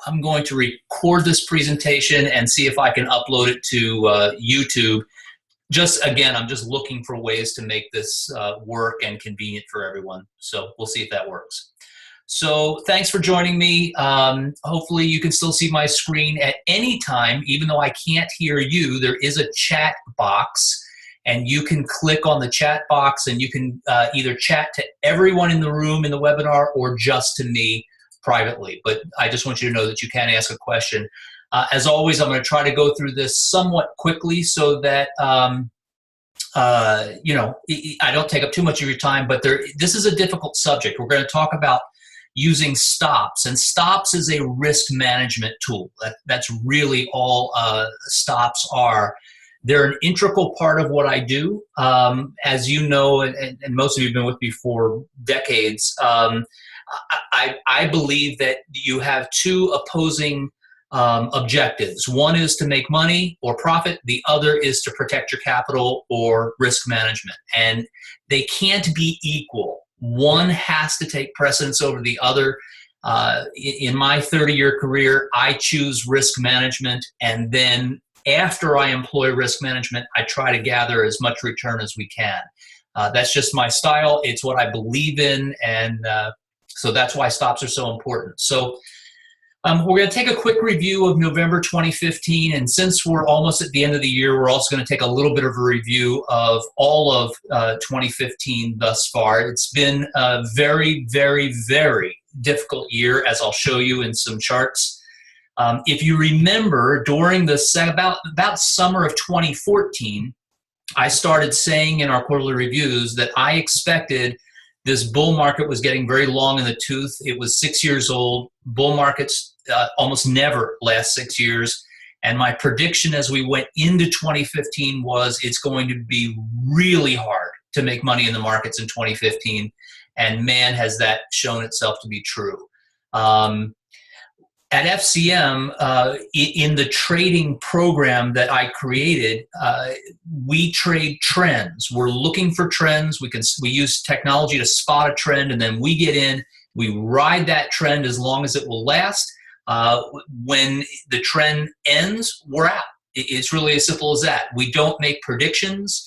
I'm going to record this presentation and see if I can upload it to YouTube. Just again, I'm just looking for ways to make this work and convenient for everyone. So we'll see if that works. So thanks for joining me. Hopefully you can still see my screen at any time, even though I can't hear you. There is a chat box, and you can click on the chat box and you can either chat to everyone in the room in the webinar or just to me privately. But I just want you to know that you can ask a question. As always, I'm going to try to go through this somewhat quickly so that you know, I don't take up too much of your time, but this is a difficult subject. We're going to talk about using stops, and stops is a risk management tool. That's really all stops are. They're an integral part of what I do. As you know, and most of you have been with me for decades, I believe that you have two opposing objectives. One is to make money or profit. The other is to protect your capital or risk management. And they can't be equal. One has to take precedence over the other. In my 30-year career, I choose risk management, and then after I employ risk management, I try to gather as much return as we can. That's just my style. It's what I believe in, and so that's why stops are so important. So we're going to take a quick review of November 2015, and since we're almost at the end of the year, we're also going to take a little bit of a review of all of 2015 thus far. It's been a very, very, very difficult year, as I'll show you in some charts. If you remember, during the about summer of 2014, I started saying in our quarterly reviews that I expected this bull market was getting very long in the tooth. It was 6 years old. Bull markets almost never last 6 years. And my prediction as we went into 2015 was it's going to be really hard to make money in the markets in 2015. And man, has that shown itself to be true. At FCM, in the trading program that I created, we trade trends. We're looking for trends. We use technology to spot a trend, and then we get in. We ride that trend as long as it will last. When the trend ends, we're out. It's really as simple as that. We don't make predictions.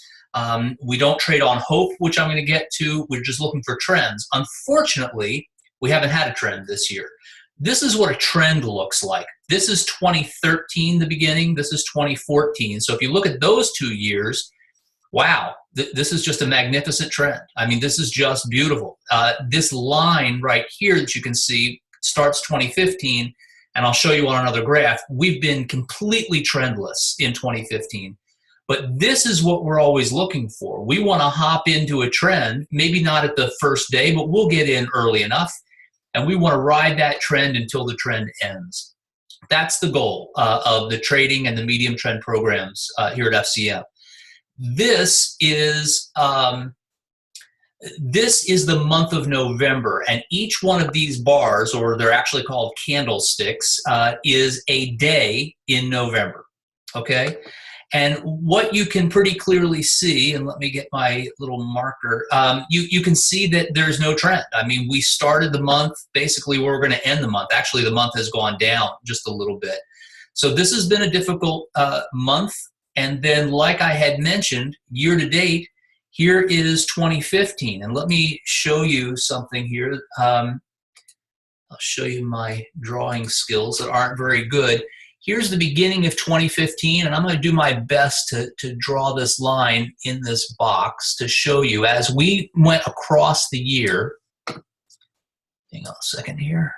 We don't trade on hope, which I'm going to get to. We're just looking for trends. Unfortunately, we haven't had a trend this year. This is what a trend looks like. This is 2013, the beginning. This is 2014. So if you look at those 2 years, wow, this is just a magnificent trend. I mean, this is just beautiful. This line right here that you can see starts 2015, and I'll show you on another graph. We've been completely trendless in 2015. But this is what we're always looking for. We want to hop into a trend, maybe not at the first day, but we'll get in early enough. And we want to ride that trend until the trend ends. That's the goal of the trading and the medium trend programs here at FCM. This is the month of November, and each one of these bars, or they're actually called candlesticks, is a day in November. Okay? And what you can pretty clearly see, and let me get my little marker, you can see that there's no trend. I mean, we started the month basically where we're going to end the month. Actually, the month has gone down just a little bit. So this has been a difficult month. And then, like I had mentioned, year to date, here is 2015. And let me show you something here. I'll show you my drawing skills that aren't very good. Here's the beginning of 2015, and I'm going to do my best to draw this line in this box to show you as we went across the year. Hang on a second here.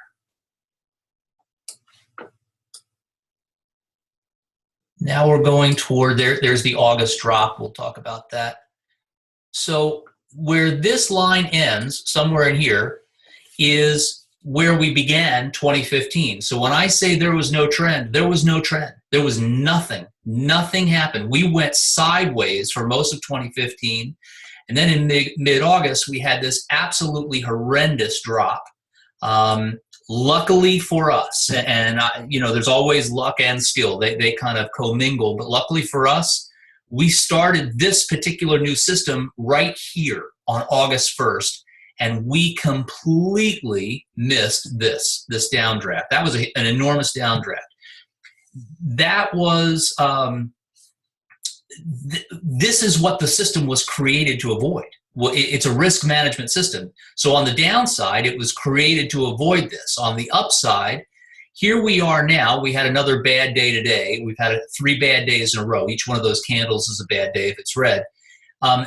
Now we're going toward there's the August drop. We'll talk about that. So where this line ends, somewhere in here, is where we began 2015. So when I say there was no trend, there was no trend. There was nothing. Nothing happened. We went sideways for most of 2015. And then in mid-August, we had this absolutely horrendous drop. Luckily for us, and you know, there's always luck and skill. They kind of commingle. But luckily for us, we started this particular new system right here on August 1st. and we completely missed this downdraft. That was an enormous downdraft. That was this is what the system was created to avoid. Well, it's a risk management system. So on the downside, it was created to avoid this. On the upside, here we are now. We had another bad day today. We've had 3 bad days in a row. Each one of those candles is a bad day if it's red.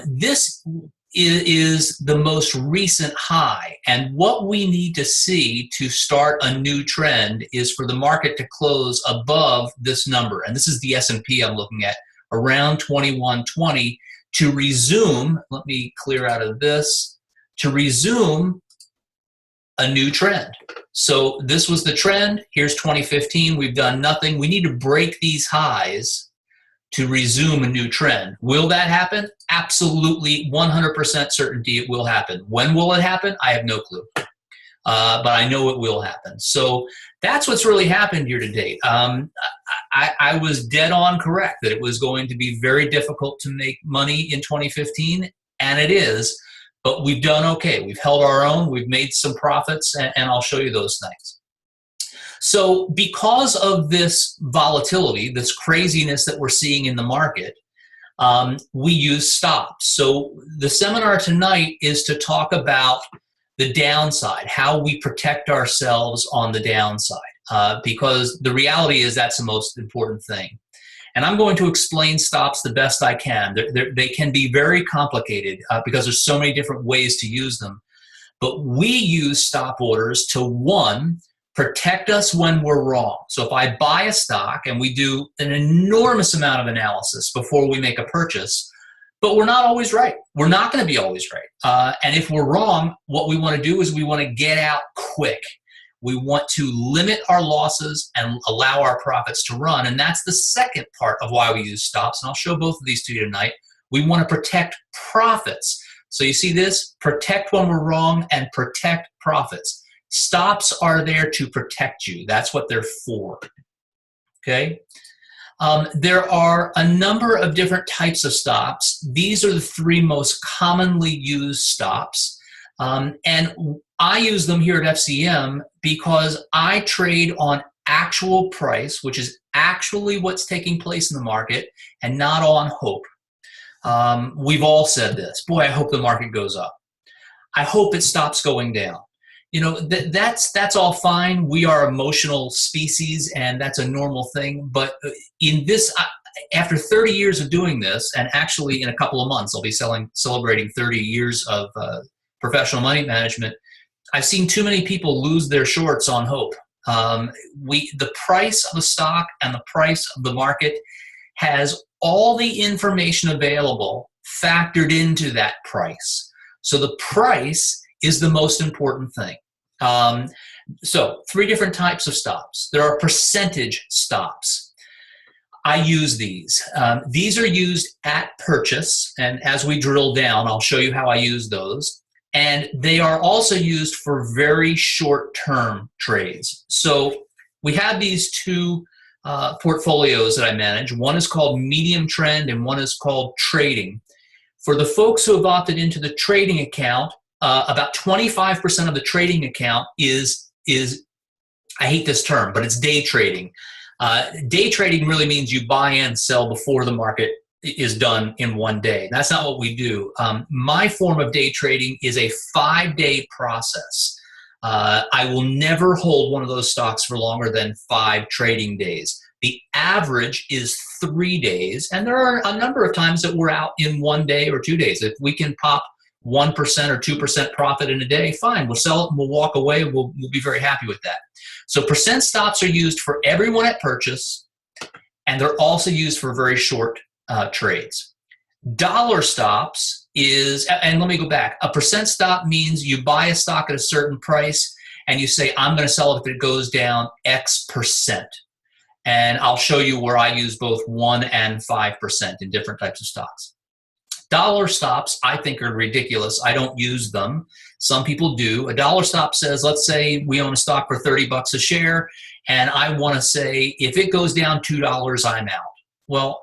This is the most recent high. And what we need to see to start a new trend is for the market to close above this number. And this is the S&P I'm looking at, around 2120, to resume, let me clear out of this, to resume a new trend. So this was the trend. Here's 2015. We've done nothing. We need to break these highs to resume a new trend. Will that happen? Absolutely, 100% certainty it will happen. When will it happen? I have no clue. But I know it will happen. So that's what's really happened here to date. I was dead on correct that it was going to be very difficult to make money in 2015, and it is. But we've done okay. We've held our own. We've made some profits, and I'll show you those things. So because of this volatility, this craziness that we're seeing in the market, we use stops. So the seminar tonight is to talk about the downside, how we protect ourselves on the downside, because the reality is that's the most important thing. And I'm going to explain stops the best I can. They can be very complicated because there's so many different ways to use them. But we use stop orders to, one, protect us when we're wrong. So if I buy a stock, and we do an enormous amount of analysis before we make a purchase, but we're not always right. We're not going to be always right. And if we're wrong, what we want to do is we want to get out quick. We want to limit our losses and allow our profits to run. And that's the second part of why we use stops. And I'll show both of these to you tonight. We want to protect profits. So you see this? Protect when we're wrong and protect profits. Stops are there to protect you. That's what they're for. Okay? There are a number of different types of stops. These are the 3 most commonly used stops. And I use them here at FCM because I trade on actual price, which is actually what's taking place in the market, and not on hope. We've all said this. Boy, I hope the market goes up. I hope it stops going down. You know, that's all fine. We are emotional species, and that's a normal thing. But in this, after 30 years of doing this, and actually in a couple of months, I'll be celebrating 30 years of professional money management, I've seen too many people lose their shorts on hope. The price of a stock and the price of the market has all the information available factored into that price. So the price is the most important thing. So 3 different types of stops. There are percentage stops. I use these. These are used at purchase, and as we drill down, I'll show you how I use those. And they are also used for very short-term trades. So we have these 2 portfolios that I manage. One is called medium trend, and one is called trading. For the folks who have opted into the trading account, about 25% of the trading account is, I hate this term, but it's day trading. Day trading really means you buy and sell before the market is done in one day. That's not what we do. My form of day trading is a 5-day process. I will never hold one of those stocks for longer than 5 trading days. The average is 3 days, and there are a number of times that we're out in 1 day or 2 days. If we can pop 1% or 2% profit in a day, fine. We'll sell it and we'll walk away. We'll be very happy with that. So percent stops are used for everyone at purchase, and they're also used for very short trades. Dollar stops is, and let me go back, a percent stop means you buy a stock at a certain price and you say, I'm going to sell it if it goes down X percent. And I'll show you where I use both 1 and 5% in different types of stocks. Dollar stops, I think, are ridiculous. I don't use them. Some people do. A dollar stop says, let's say we own a stock for 30 bucks a share, and I want to say, if it goes down $2, I'm out. Well,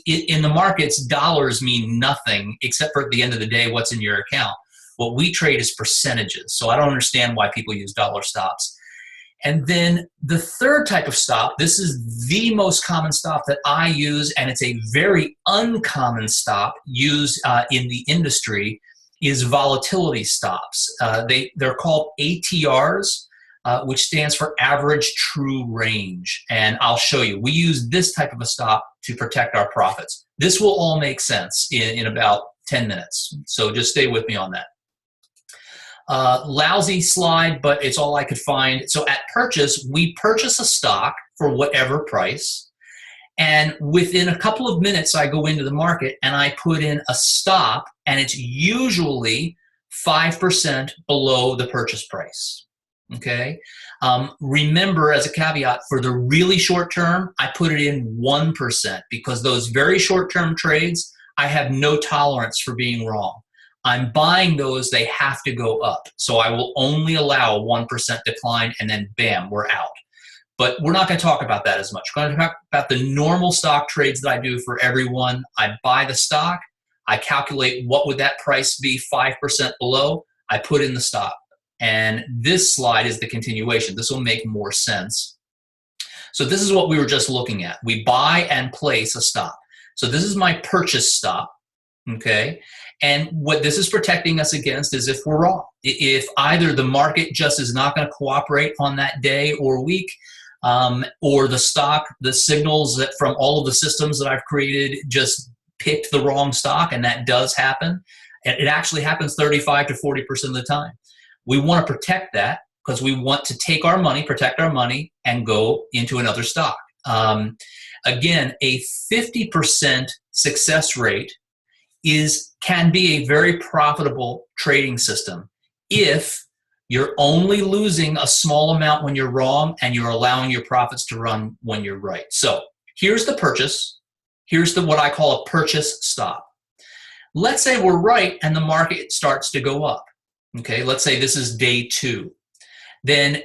in the markets, dollars mean nothing except for at the end of the day, what's in your account. What we trade is percentages. So I don't understand why people use dollar stops. And then the third type of stop, this is the most common stop that I use, and it's a very uncommon stop used in the industry, is volatility stops. They're called ATRs, which stands for average true range. And I'll show you. We use this type of a stop to protect our profits. This will all make sense in about 10 minutes. So just stay with me on that. Lousy slide, but it's all I could find. So at purchase, we purchase a stock for whatever price. And within a couple of minutes, I go into the market and I put in a stop, and it's usually 5% below the purchase price. Okay. Remember, as a caveat, for the really short term, I put it in 1% because those very short term trades, I have no tolerance for being wrong. I'm buying those, they have to go up. So I will only allow a 1% decline, and then bam, we're out. But we're not going to talk about that as much. We're going to talk about the normal stock trades that I do for everyone. I buy the stock, I calculate what would that price be 5% below, I put in the stop. And this slide is the continuation. This will make more sense. So this is what we were just looking at. We buy and place a stop. So this is my purchase stop, okay? And what this is protecting us against is if we're wrong. If either the market just is not going to cooperate on that day or week, or the stock, the signals that from all of the systems that I've created just picked the wrong stock, and that does happen. It actually happens 35 to 40% of the time. We want to protect that because we want to take our money, protect our money, and go into another stock. Again, a 50% success rate can be a very profitable trading system if you're only losing a small amount when you're wrong and you're allowing your profits to run when you're right. So here's the purchase. Here's what I call a purchase stop. Let's say we're right and the market starts to go up. Okay, let's say this is day 2. Then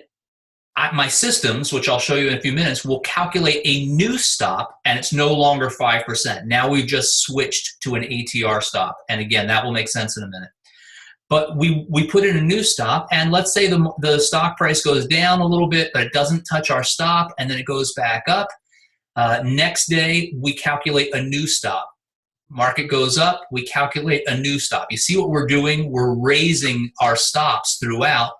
my systems, which I'll show you in a few minutes, will calculate a new stop, and it's no longer 5%. Now we've just switched to an ATR stop. And again, that will make sense in a minute. But we put in a new stop, and let's say the stock price goes down a little bit, but it doesn't touch our stop, and then it goes back up. Next day, we calculate a new stop. Market goes up, we calculate a new stop. You see what we're doing? We're raising our stops throughout.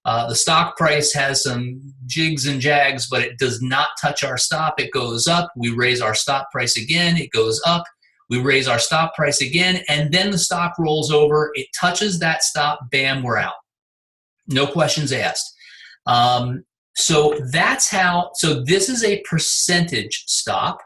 The stock price has some jigs and jags, but it does not touch our stop. It goes up. We raise our stop price again. It goes up. We raise our stop price again, and then the stock rolls over. It touches that stop. Bam, we're out. No questions asked. So that's how. So this is a percentage stop,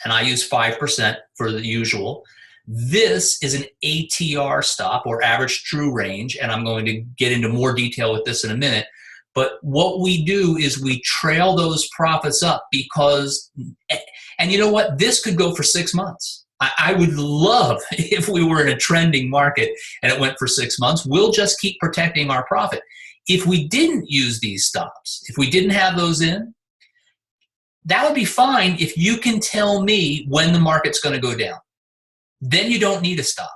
and I use 5% for the usual. This is an ATR stop, or average true range, and I'm going to get into more detail with this in a minute. But what we do is we trail those profits up because, and you know what? This could go for 6 months. I would love if we were in a trending market and it went for 6 months. We'll just keep protecting our profit. If we didn't use these stops, if we didn't have those in, that would be fine if you can tell me when the market's going to go down. Then you don't need a stop.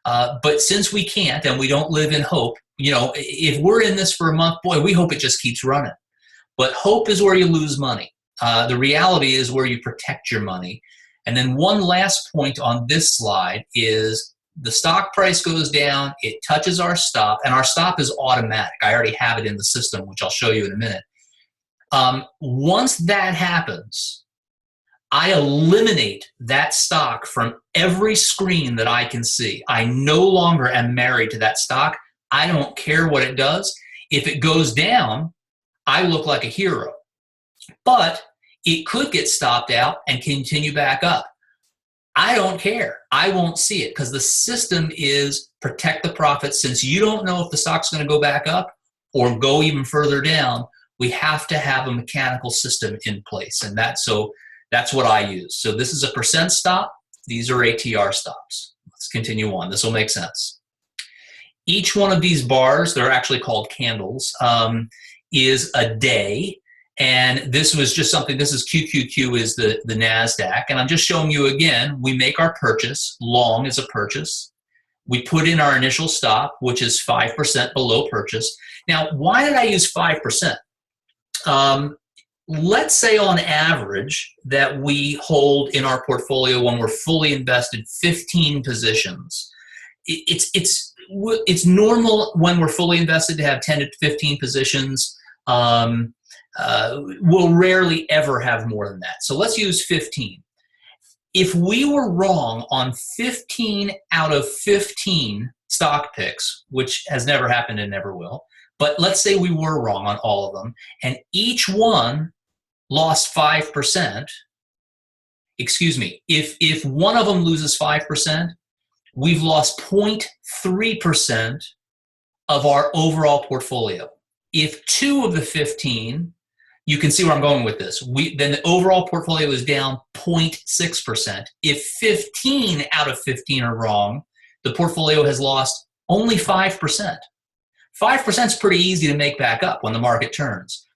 But since we can't and we don't live in hope, you know, if we're in this for a month, boy, we hope it just keeps running. But hope is where you lose money. The reality is where you protect your money. And then one last point on this slide is the stock price goes down, it touches our stop, and our stop is automatic. I already have it in the system, which I'll show you in a minute. Once that happens, I eliminate that stock from every screen that I can see. I no longer am married to that stock. I don't care what it does. If it goes down, I look like a hero. But it could get stopped out and continue back up. I don't care. I won't see it because the system is protect the profits. Since you don't know if the stock's going to go back up or go even further down, we have to have a mechanical system in place. And that's what I use. So this is a percent stop. These are ATR stops. Let's continue on. This will make sense. Each one of these bars, they're actually called candles, is a day. And this was just something, this is QQQ is the NASDAQ. And I'm just showing you again, we make our purchase, long is a purchase. We put in our initial stop, which is 5% below purchase. Now, why did I use 5%? Let's say on average that we hold in our portfolio when we're fully invested 15 positions. It's normal when we're fully invested to have 10 to 15 positions. We'll rarely ever have more than that. So let's use 15. If we were wrong on 15 out of 15 stock picks, which has never happened and never will, but let's say we were wrong on all of them, and each one lost 5%, excuse me, if one of them loses 5%, we've lost 0.3% of our overall portfolio. If 2 of the 15, you can see where I'm going with this, then the overall portfolio is down 0.6%. If 15 out of 15 are wrong, the portfolio has lost only 5%. 5% is pretty easy to make back up when the market turns.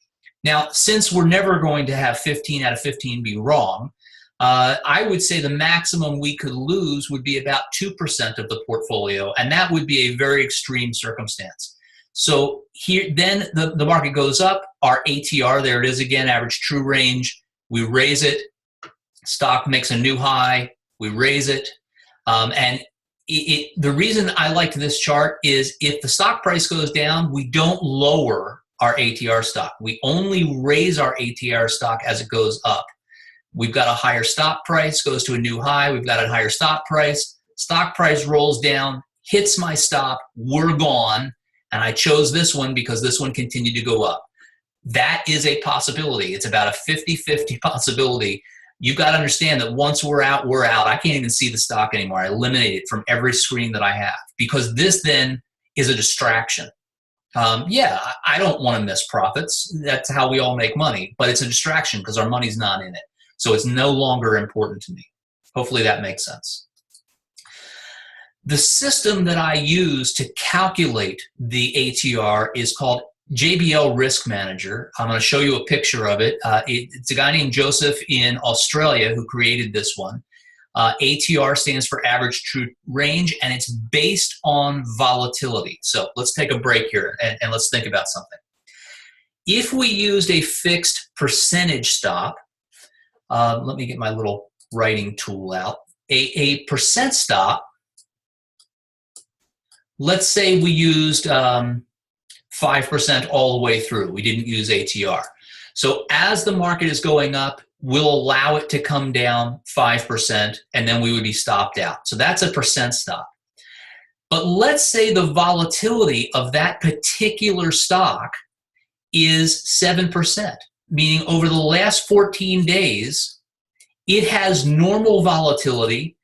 Now, since we're never going to have 15 out of 15 be wrong, I would say the maximum we could lose would be about 2% of the portfolio, and that would be a very extreme circumstance. So here, then the market goes up, our ATR, there it is again, average true range, we raise it, stock makes a new high, we raise it, and the reason I like this chart is if the stock price goes down, we don't lower our ATR stock. We only raise our ATR stock as it goes up. We've got a higher stop price, goes to a new high, we've got a higher stop price, stock price rolls down, hits my stop, we're gone, and I chose this one because this one continued to go up. That is a possibility. It's about a 50-50 possibility. You've got to understand that once we're out, we're out. I can't even see the stock anymore. I eliminate it from every screen that I have because this then is a distraction. Yeah, I don't want to miss profits. That's how we all make money, but it's a distraction because our money's not in it. So it's no longer important to me. Hopefully that makes sense. The system that I use to calculate the ATR is called JBL Risk Manager. I'm going to show you a picture of it. It's a guy named Joseph in Australia who created this one. ATR stands for average true range, and it's based on volatility. So let's take a break here and let's think about something. If we used a fixed percentage stop, let me get my little writing tool out. A percent stop, let's say we used 5% all the way through. We didn't use ATR. So as the market is going up, we'll allow it to come down 5%, and then we would be stopped out. So that's a percent stop. But let's say the volatility of that particular stock is 7%, meaning over the last 14 days, it has normal volatility.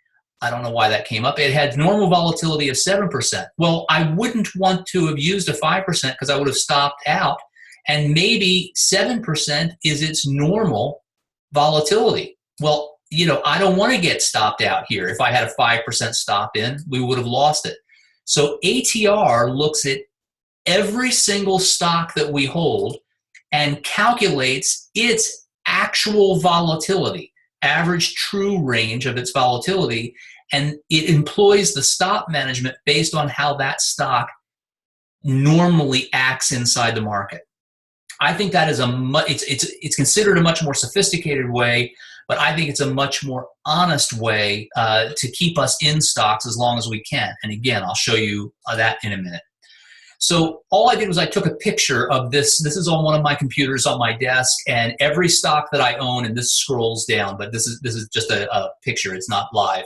I don't know why that came up. It had normal volatility of 7%. Well, I wouldn't want to have used a 5% because I would have stopped out, and maybe 7% is its normal volatility. Well, you know, I don't want to get stopped out here. If I had a 5% stop in, we would have lost it. So ATR looks at every single stock that we hold and calculates its actual volatility, average true range of its volatility, and it employs the stop management based on how that stock normally acts inside the market. I think that is it's considered a much more sophisticated way, but I think it's a much more honest way to keep us in stocks as long as we can. And again, I'll show you that in a minute. So all I did was I took a picture of this. This is on one of my computers on my desk, and every stock that I own, and this scrolls down, but this is just a picture. It's not live.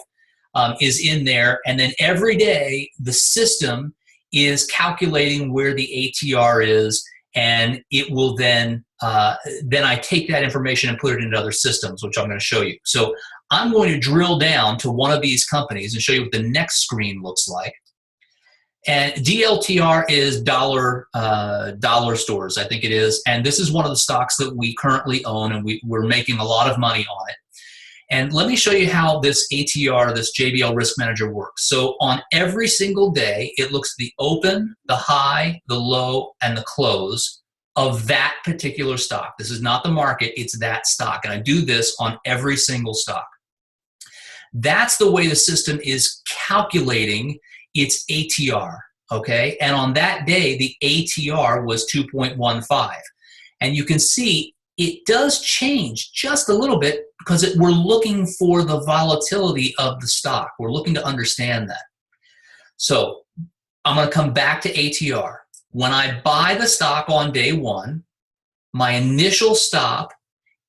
Is in there, and then every day the system is calculating where the ATR is, and it will then I take that information and put it into other systems, which I'm going to show you. So I'm going to drill down to one of these companies and show you what the next screen looks like. And DLTR is dollar stores, I think it is, and this is one of the stocks that we currently own, and we're making a lot of money on it. And let me show you how this ATR, this JBL Risk Manager works. So on every single day, it looks at the open, the high, the low, and the close of that particular stock. This is not the market, it's that stock. And I do this on every single stock. That's the way the system is calculating it's ATR, okay? And on that day, the ATR was 2.15. And you can see it does change just a little bit because we're looking for the volatility of the stock. We're looking to understand that. So I'm going to come back to ATR. When I buy the stock on day one, my initial stop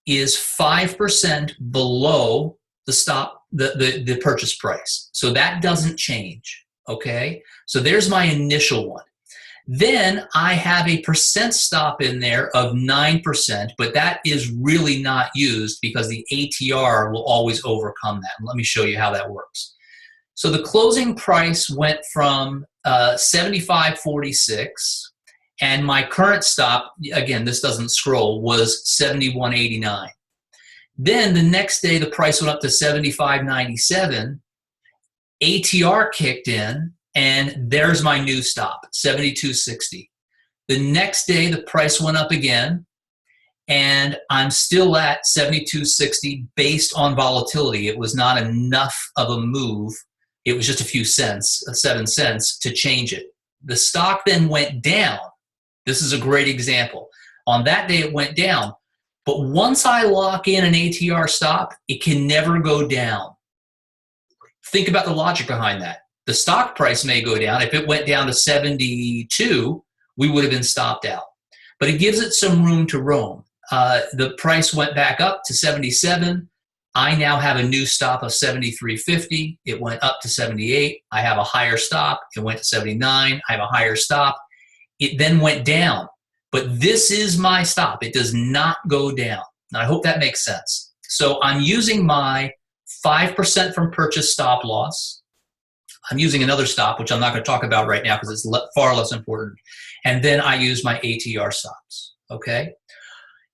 is 5% below the stop, the purchase price. So that doesn't change, okay? So there's my initial one. Then I have a percent stop in there of 9%, but that is really not used because the ATR will always overcome that. And let me show you how that works. So the closing price went from 75.46, and my current stop, again, this doesn't scroll, was 71.89. Then the next day, the price went up to 75.97. ATR kicked in, and there's my new stop, 72.60. The next day, the price went up again, and I'm still at 72.60 based on volatility. It was not enough of a move. It was just a few cents, 7 cents, to change it. The stock then went down. This is a great example. On that day, it went down. But once I lock in an ATR stop, it can never go down. Think about the logic behind that. The stock price may go down. If it went down to 72, we would have been stopped out. But it gives it some room to roam. The price went back up to 77. I now have a new stop of 73.50. It went up to 78. I have a higher stop. It went to 79. I have a higher stop. It then went down. But this is my stop. It does not go down. And I hope that makes sense. So I'm using my 5% from purchase stop loss. I'm using another stop, which I'm not going to talk about right now because it's far less important. And then I use my ATR stops, okay?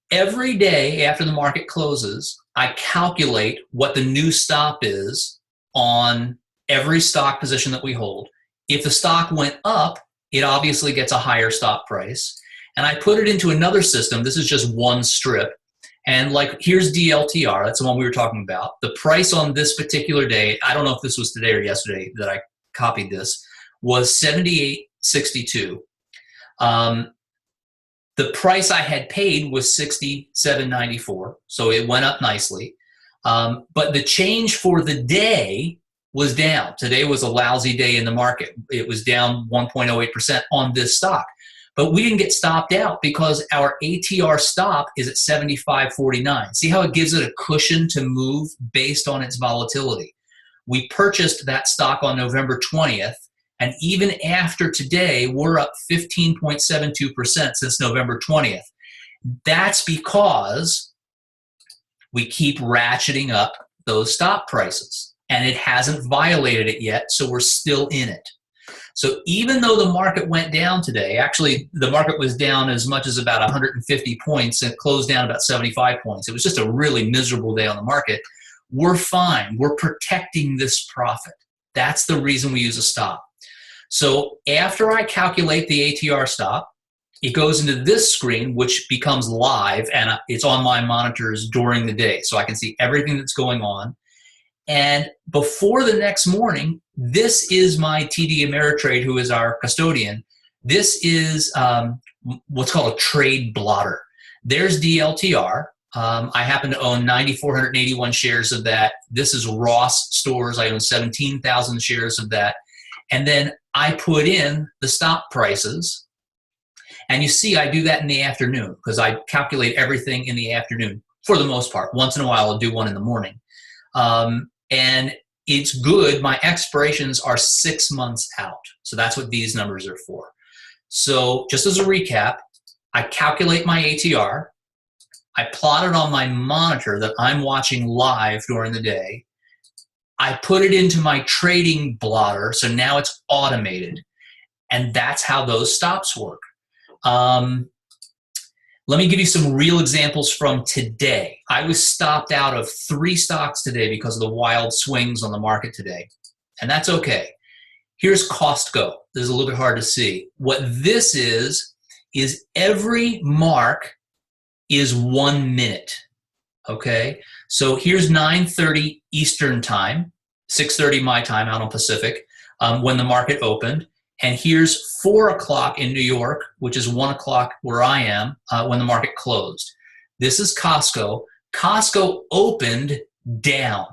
Every day after the market closes, I calculate what the new stop is on every stock position that we hold. If the stock went up, it obviously gets a higher stop price. And I put it into another system. This is just one strip. And like, here's DLTR. That's the one we were talking about. The price on this particular day, I don't know if this was today or yesterday that I copied this, was 78.62. The price I had paid was 67.94. So it went up nicely. But the change for the day was down. Today was a lousy day in the market. It was down 1.08% on this stock. But we didn't get stopped out because our ATR stop is at 75.49. See how it gives it a cushion to move based on its volatility? We purchased that stock on November 20th, and even after today, we're up 15.72% since November 20th. That's because we keep ratcheting up those stop prices, and it hasn't violated it yet, so we're still in it. So even though the market went down today, actually the market was down as much as about 150 points and closed down about 75 points. It was just a really miserable day on the market. We're fine. We're protecting this profit. That's the reason we use a stop. So after I calculate the ATR stop, it goes into this screen, which becomes live, and it's on my monitors during the day. So I can see everything that's going on. And before the next morning, this is my TD Ameritrade, who is our custodian. This is what's called a trade blotter. There's DLTR. I happen to own 9,481 shares of that. This is Ross Stores. I own 17,000 shares of that. And then I put in the stop prices. And you see I do that in the afternoon because I calculate everything in the afternoon for the most part. Once in a while, I'll do one in the morning. And it's good. My expirations are 6 months out. So that's what these numbers are for. So just as a recap, I calculate my ATR. I plot it on my monitor that I'm watching live during the day. I put it into my trading blotter. So now it's automated. And that's how those stops work. Let me give you some real examples from today. I was stopped out of 3 stocks today because of the wild swings on the market today. And that's okay. Here's Costco. This is a little bit hard to see. What this is every mark is 1 minute. Okay? So here's 9:30 Eastern time, 6:30 my time out on Pacific. when the market opened. And here's 4 o'clock in New York, which is 1 o'clock where I am, when the market closed. This is Costco. Costco opened down,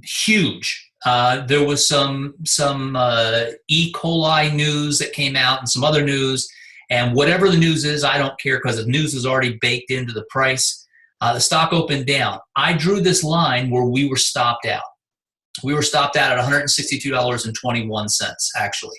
huge. There was some E. coli news that came out and some other news. And whatever the news is, I don't care because the news is already baked into the price. The stock opened down. I drew this line where we were stopped out. We were stopped out at $162.21, actually.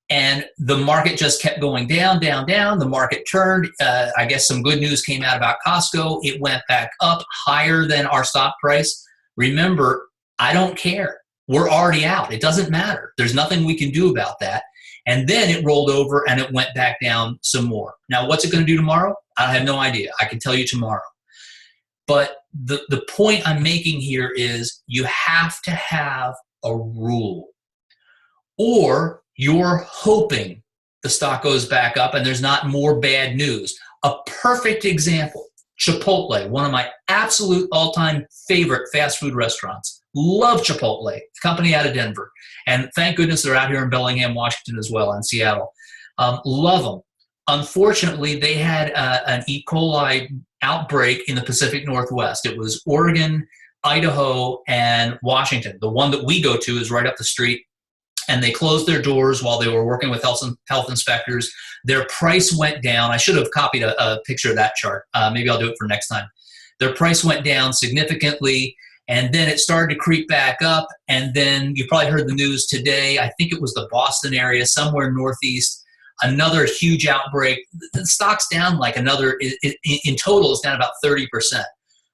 And the market just kept going down, down, down. The market turned. I guess some good news came out about Costco. It went back up higher than our stop price. Remember, I don't care. We're already out. It doesn't matter. There's nothing we can do about that. And then it rolled over and it went back down some more. Now, what's it going to do tomorrow? I have no idea. I can tell you tomorrow. But the point I'm making here is you have to have a rule. Or you're hoping the stock goes back up and there's not more bad news. A perfect example, Chipotle, one of my absolute all-time favorite fast food restaurants. Love Chipotle, company out of Denver. And thank goodness they're out here in Bellingham, Washington as well, and Seattle. Love them. Unfortunately, they had an E. coli outbreak in the Pacific Northwest. It was Oregon, Idaho, and Washington. The one that we go to is right up the street. And they closed their doors while they were working with health inspectors. Their price went down. I should have copied a picture of that chart. Maybe I'll do it for next time. Their price went down significantly, and then it started to creep back up. And then you probably heard the news today. I think it was the Boston area, somewhere northeast. Another huge outbreak. The stock's down like another, in total, it's down about 30%.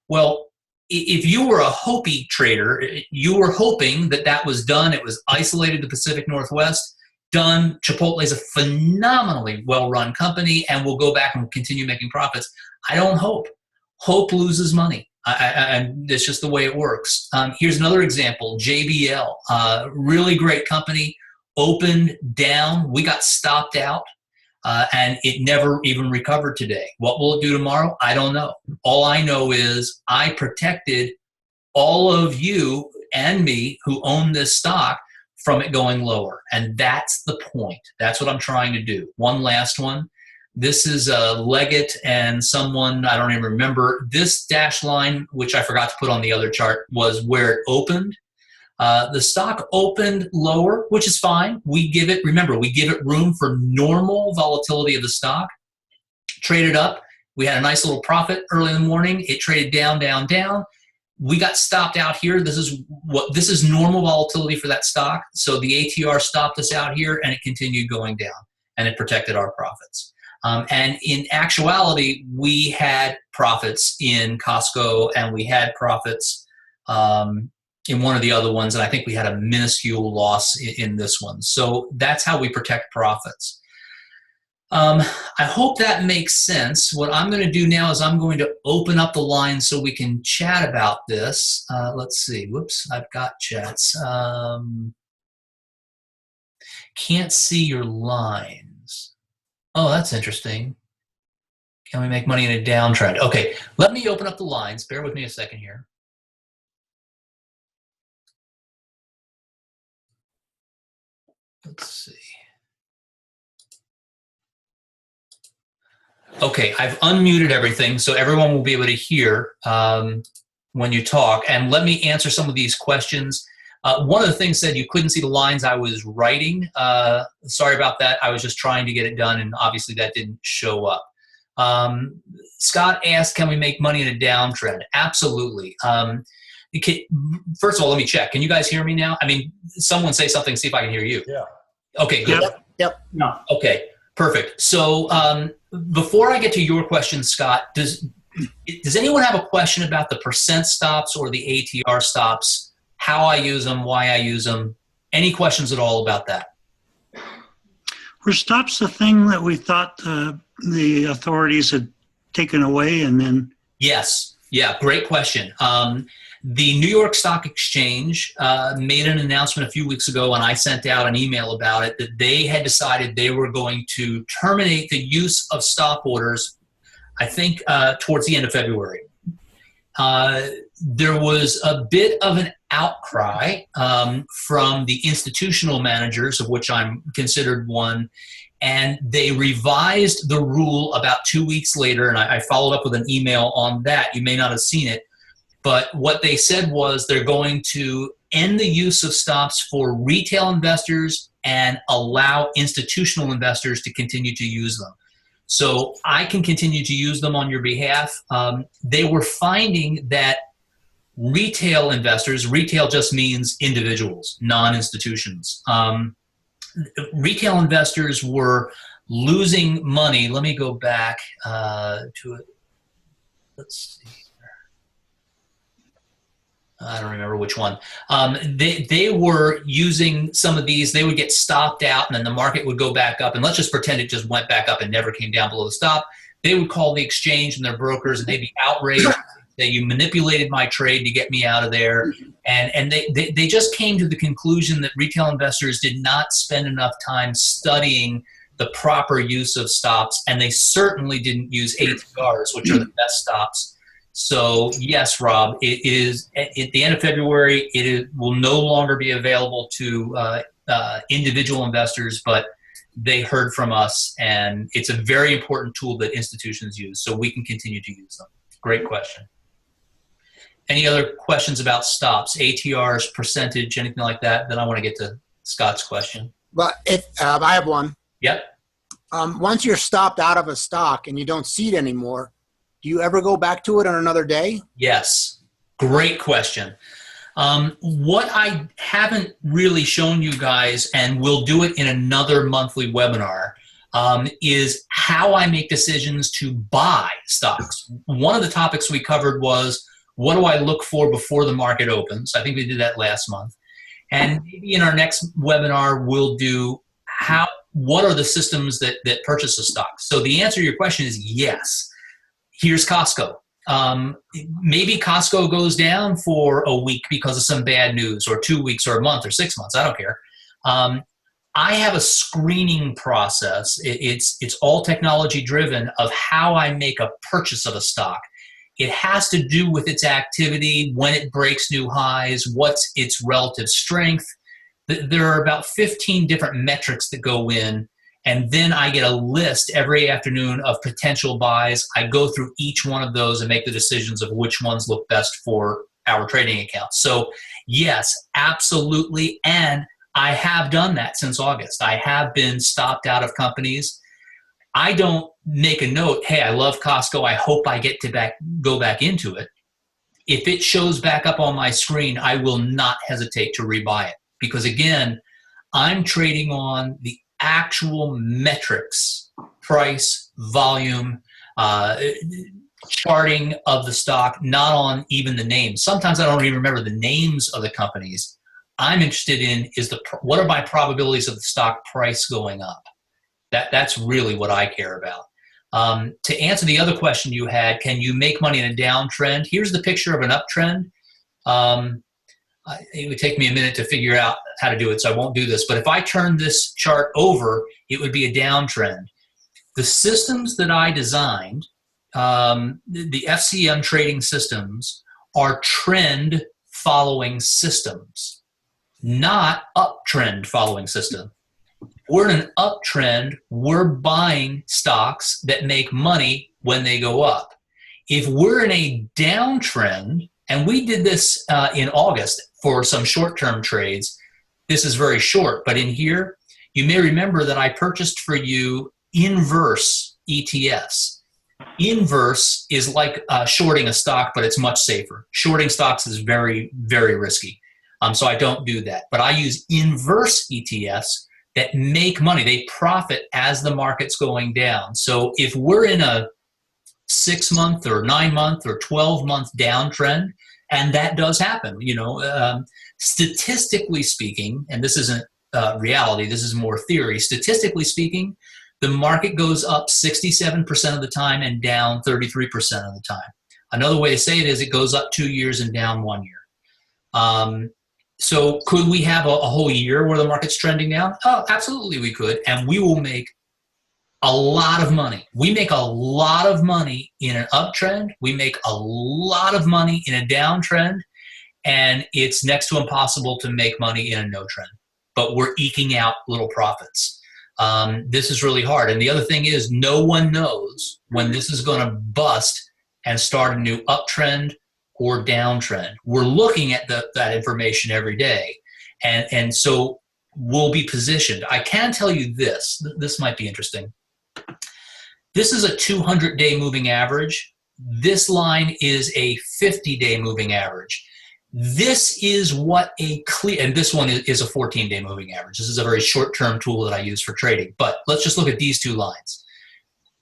Well, if you were a Hopi trader, you were hoping that that was done. It was isolated to the Pacific Northwest, done. Chipotle is a phenomenally well-run company and will go back and will continue making profits. I don't hope. Hope loses money. And it's just the way it works. Here's another example, JBL, really great company, opened down. We got stopped out. And it never even recovered today. What will it do tomorrow? I don't know. All I know is I protected all of you and me who own this stock from it going lower. And that's the point. That's what I'm trying to do. One last one. This is Leggett and someone, I don't even remember. This dash line, which I forgot to put on the other chart, was where it opened. The stock opened lower, which is fine. We give it, remember, we give it room for normal volatility of the stock. Traded up. We had a nice little profit early in the morning. It traded down, down, down. We got stopped out here. This is normal volatility for that stock. So the ATR stopped us out here and it continued going down and it protected our profits. And in actuality, we had profits in Costco and we had profits in one of the other ones, and I think we had a minuscule loss in this one. So that's how we protect profits. I hope that makes sense. What I'm going to do now is I'm going to open up the line so we can chat about this. Let's see. Whoops, I've got chats. Can't see your lines. Oh, that's interesting. Can we make money in a downtrend? Okay, let me open up the lines. Bear with me a second here. Let's see. Okay, I've unmuted everything so everyone will be able to hear when you talk. And let me answer some of these questions. One of the things said you couldn't see the lines I was writing. Sorry about that. I was just trying to get it done, and obviously that didn't show up. Scott asked, can we make money in a downtrend? Absolutely. First of all, let me check. Can you guys hear me now? I mean, someone say something, see if I can hear you. Yeah. Okay, good. Yep. No. Okay, perfect. So before I get to your question, Scott, does anyone have a question about the percent stops or the ATR stops, how I use them, why I use them? Any questions at all about that? Were stops the thing that we thought the authorities had taken away and then? Yes. Yeah, great question. The New York Stock Exchange made an announcement a few weeks ago, and I sent out an email about it, that they had decided they were going to terminate the use of stop orders, I think, towards the end of February. there was a bit of an outcry from the institutional managers, of which I'm considered one, and they revised the rule about 2 weeks later, and I followed up with an email on that. You may not have seen it, but what they said was they're going to end the use of stops for retail investors and allow institutional investors to continue to use them. So I can continue to use them on your behalf. They were finding that retail investors, retail just means individuals, non-institutions. Retail investors were losing money. Let me go back to it. Let's see. I don't remember which one. They were using some of these. They would get stopped out, and then the market would go back up. And let's just pretend it just went back up and never came down below the stop. They would call the exchange and their brokers, and they'd be outraged that you manipulated my trade to get me out of there. And they just came to the conclusion that retail investors did not spend enough time studying the proper use of stops, and they certainly didn't use ATRs, which are the best stops. So yes, Rob, it is at the end of February. Will no longer be available to individual investors, but they heard from us, and it's a very important tool that institutions use, so we can continue to use them. Great question. Any other questions about stops, ATRs, percentage, anything like that? Then I want to get to Scott's question. But I have one. Yep. Once you're stopped out of a stock and you don't see it anymore, do you ever go back to it on another day? Yes. Great question. What I haven't really shown you guys, and we'll do it in another monthly webinar, is how I make decisions to buy stocks. One of the topics we covered was, what do I look for before the market opens? I think we did that last month. And maybe in our next webinar, we'll do what are the systems that purchase a stock? So the answer to your question is yes. Here's Costco. Maybe Costco goes down for a week because of some bad news, or 2 weeks, or a month, or 6 months. I don't care. I have a screening process. It's all technology driven of how I make a purchase of a stock. It has to do with its activity, when it breaks new highs, what's its relative strength. There are about 15 different metrics that go in. And then I get a list every afternoon of potential buys. I go through each one of those and make the decisions of which ones look best for our trading accounts. So yes, absolutely. And I have done that since August. I have been stopped out of companies. I don't make a note, hey, I love Costco, I hope I get to go back into it. If it shows back up on my screen, I will not hesitate to rebuy it. Because again, I'm trading on the actual metrics, price, volume, charting of the stock, not on even the names. Sometimes I don't even remember the names of the companies. I'm interested in is what are my probabilities of the stock price going up? That's really what I care about. To answer the other question you had, can you make money in a downtrend? Here's the picture of an uptrend. It would take me a minute to figure out how to do it, so I won't do this. But if I turn this chart over, it would be a downtrend. The systems that I designed, the FCM trading systems, are trend following systems, not uptrend following system. We're in an uptrend. We're buying stocks that make money when they go up. If we're in a downtrend, and we did this in August for some short-term trades. This is very short, but in here, you may remember that I purchased for you inverse ETFs. Inverse is like shorting a stock, but it's much safer. Shorting stocks is very, very risky. So I don't do that. But I use inverse ETFs that make money. They profit as the market's going down. So if we're in a 6-month or 9-month or 12-month downtrend, and that does happen, statistically speaking, and this isn't reality, this is more theory. Statistically speaking, the market goes up 67% of the time and down 33% of the time. Another way to say it is it goes up 2 years and down 1 year. So could we have a whole year where the market's trending down? Oh, absolutely we could, and we will make A lot of money. We make a lot of money in an uptrend. We make a lot of money in a downtrend. And it's next to impossible to make money in a no trend. But we're eking out little profits. This is really hard. And the other thing is, no one knows when this is going to bust and start a new uptrend or downtrend. We're looking at that information every day. And so we'll be positioned. I can tell you this. This might be interesting. This is a 200-day moving average. This line is a 50-day moving average. This is what a clear, and this one is a 14-day moving average. This is a very short-term tool that I use for trading. But let's just look at these two lines.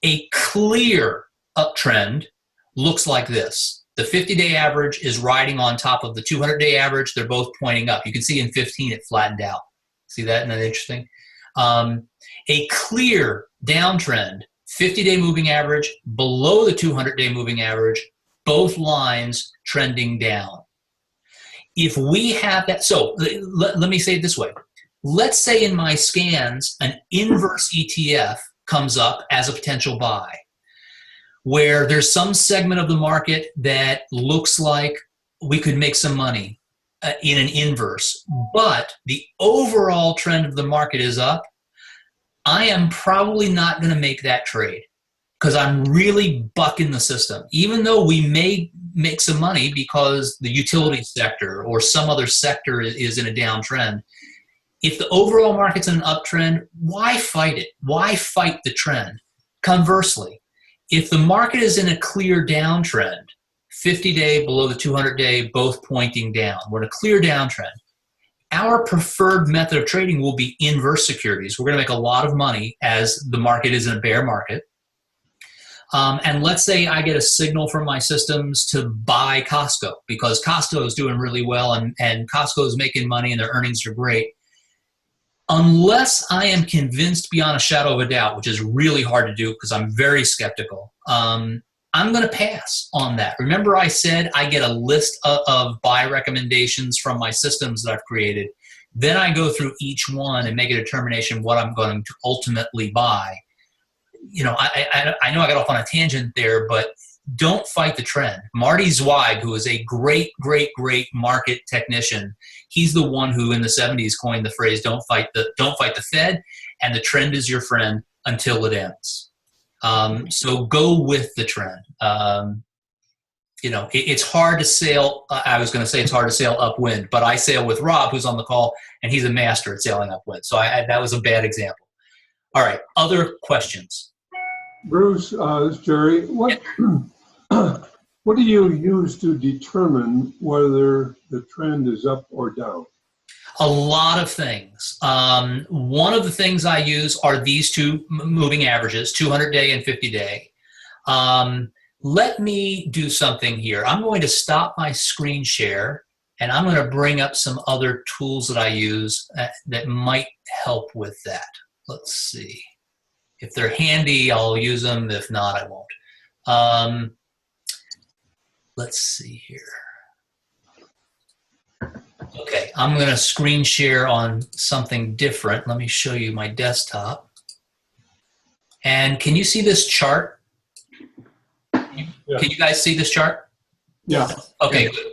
A clear uptrend looks like this. The 50-day average is riding on top of the 200-day average. They're both pointing up. You can see in 15 it flattened out. See that? Isn't that interesting? A clear downtrend, 50-day moving average below the 200-day moving average, both lines trending down. If we have that, so let me say it this way. Let's say in my scans, an inverse ETF comes up as a potential buy, where there's some segment of the market that looks like we could make some money in an inverse, but the overall trend of the market is up. I am probably not going to make that trade because I'm really bucking the system. Even though we may make some money because the utility sector or some other sector is in a downtrend, if the overall market's in an uptrend, why fight it? Why fight the trend? Conversely, if the market is in a clear downtrend, 50-day below the 200-day, both pointing down, we're in a clear downtrend, our preferred method of trading will be inverse securities. We're going to make a lot of money as the market is in a bear market. And let's say I get a signal from my systems to buy Costco because Costco is doing really well and Costco is making money and their earnings are great. Unless I am convinced beyond a shadow of a doubt, which is really hard to do because I'm very skeptical, I'm going to pass on that. Remember I said I get a list of buy recommendations from my systems that I've created. Then I go through each one and make a determination what I'm going to ultimately buy. You know, I know I got off on a tangent there, but don't fight the trend. Marty Zweig, who is a great, great, great market technician, he's the one who in the 70s coined the phrase don't fight the Fed, and the trend is your friend until it ends. So go with the trend. You know, it's hard to sail. I was going to say it's hard to sail upwind, but I sail with Rob, who's on the call, and he's a master at sailing upwind. So that was a bad example. All right, other questions? Bruce, this is Jerry. What do you use to determine whether the trend is up or down? A lot of things. One of the things I use are these two moving averages, 200-day and 50-day. Let me do something here. I'm going to stop my screen share, and I'm going to bring up some other tools that I use that might help with that. Let's see. If they're handy, I'll use them. If not, I won't. Let's see here. Okay, I'm going to screen share on something different. Let me show you my desktop. And can you see this chart? Yeah. Can you guys see this chart? Yeah. Okay, good.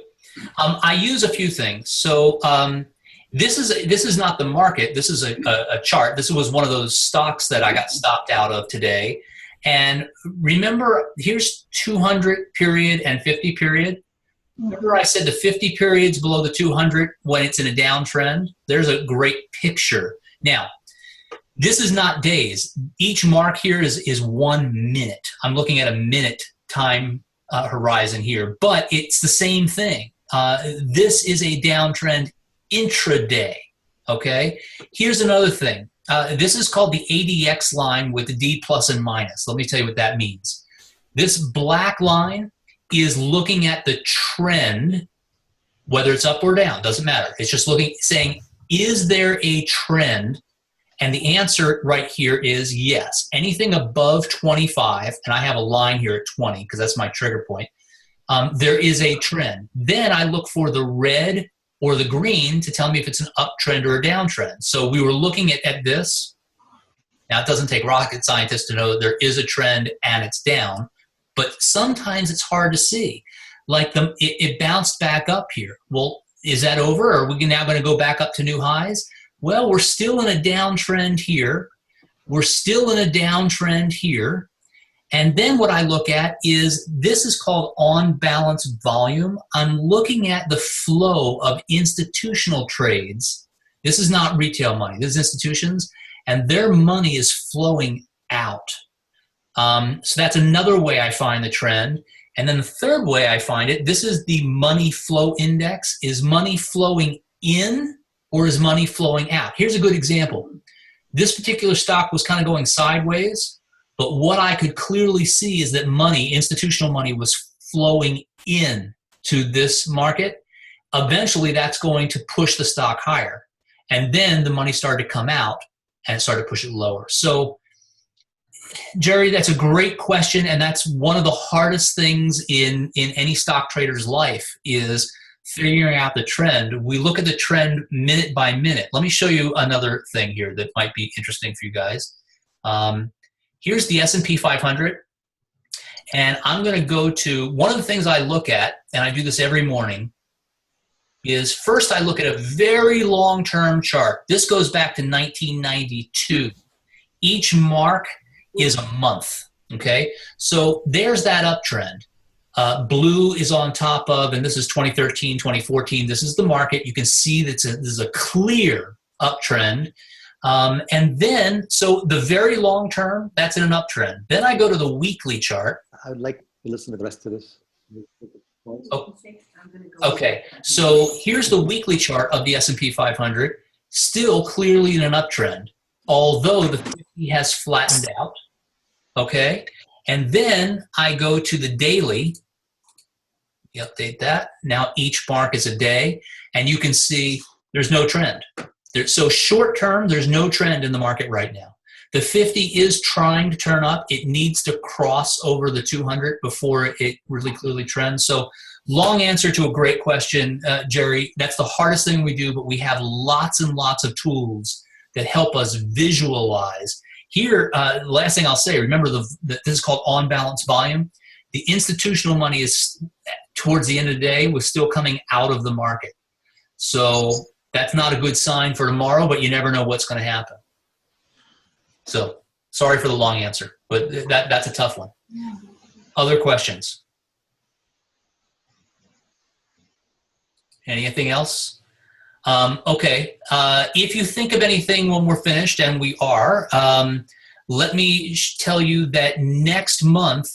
I use a few things. So this is not the market. This is a chart. This was one of those stocks that I got stopped out of today. And remember, here's 200 period and 50 period. Remember I said the 50 periods below the 200 when it's in a downtrend? There's a great picture. Now, this is not days. Each mark here is 1 minute. I'm looking at a minute time horizon here, but it's the same thing. This is a downtrend intraday, okay? Here's another thing. This is called the ADX line with the D plus and minus. Let me tell you what that means. This black line is looking at the trend, whether it's up or down, doesn't matter. It's just saying, is there a trend? And the answer right here is yes. Anything above 25, and I have a line here at 20 because that's my trigger point, there is a trend. Then I look for the red or the green to tell me if it's an uptrend or a downtrend. So we were looking at this. Now, it doesn't take rocket scientists to know that there is a trend and it's down, but sometimes it's hard to see. Like it bounced back up here. Well, is that over? Or are we now going to go back up to new highs? Well, we're still in a downtrend here. We're still in a downtrend here. And then what I look at is, this is called on balance volume. I'm looking at the flow of institutional trades. This is not retail money. This is institutions, and their money is flowing out. So that's another way I find the trend. And then the third way I find it, this is the money flow index. Is money flowing in or is money flowing out? Here's a good example. This particular stock was kind of going sideways, but what I could clearly see is that money, institutional money, was flowing in to this market. Eventually, that's going to push the stock higher. And then the money started to come out and started to push it lower. So, Jerry, that's a great question, and that's one of the hardest things in any stock trader's life, is figuring out the trend. We look at the trend minute by minute. Let me show you another thing here that might be interesting for you guys. Here's the S&P 500, and I'm going to go to one of the things I look at, and I do this every morning, is first I look at a very long-term chart. This goes back to 1992. Each mark is a month, okay? So there's that uptrend. Blue is on top of, and this is 2013, 2014. This is the market. You can see that this is a clear uptrend. And then, so the very long term, that's in an uptrend. Then I go to the weekly chart. I would like to listen to the rest of this. Oh, okay, so here's the weekly chart of the S&P 500, still clearly in an uptrend, although the 50 has flattened out, okay? And then I go to the daily. You update that. Now each mark is a day, and you can see there's no trend. So short term, there's no trend in the market right now. The 50 is trying to turn up. It needs to cross over the 200 before it really clearly trends. So long answer to a great question, Jerry. That's the hardest thing we do, but we have lots and lots of tools that help us visualize. Here, last thing I'll say, remember this is called on balance volume. The institutional money is, towards the end of the day, was still coming out of the market. So that's not a good sign for tomorrow, but you never know what's going to happen. So sorry for the long answer, but that's a tough one. Other questions? Anything else? Okay. If you think of anything when we're finished, and we are, let me tell you that next month,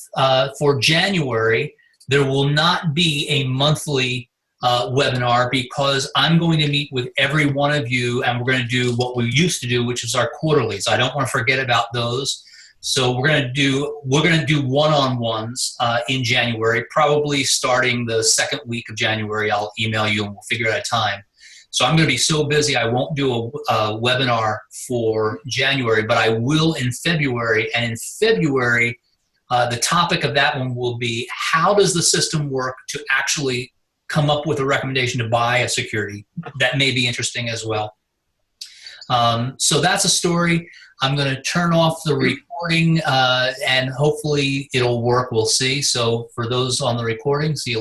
for January, there will not be a monthly webinar, because I'm going to meet with every one of you, and we're going to do what we used to do, which is our quarterlies. I don't want to forget about those. So we're going to do one-on-ones in January, probably starting the second week of January. I'll email you and we'll figure out a time. So I'm going to be so busy I won't do a webinar for January, but I will in February. And in February, the topic of that one will be, how does the system work to actually come up with a recommendation to buy a security? That may be interesting as well. So that's a story. I'm going to turn off the recording, and hopefully it'll work. We'll see. So for those on the recording, see you later.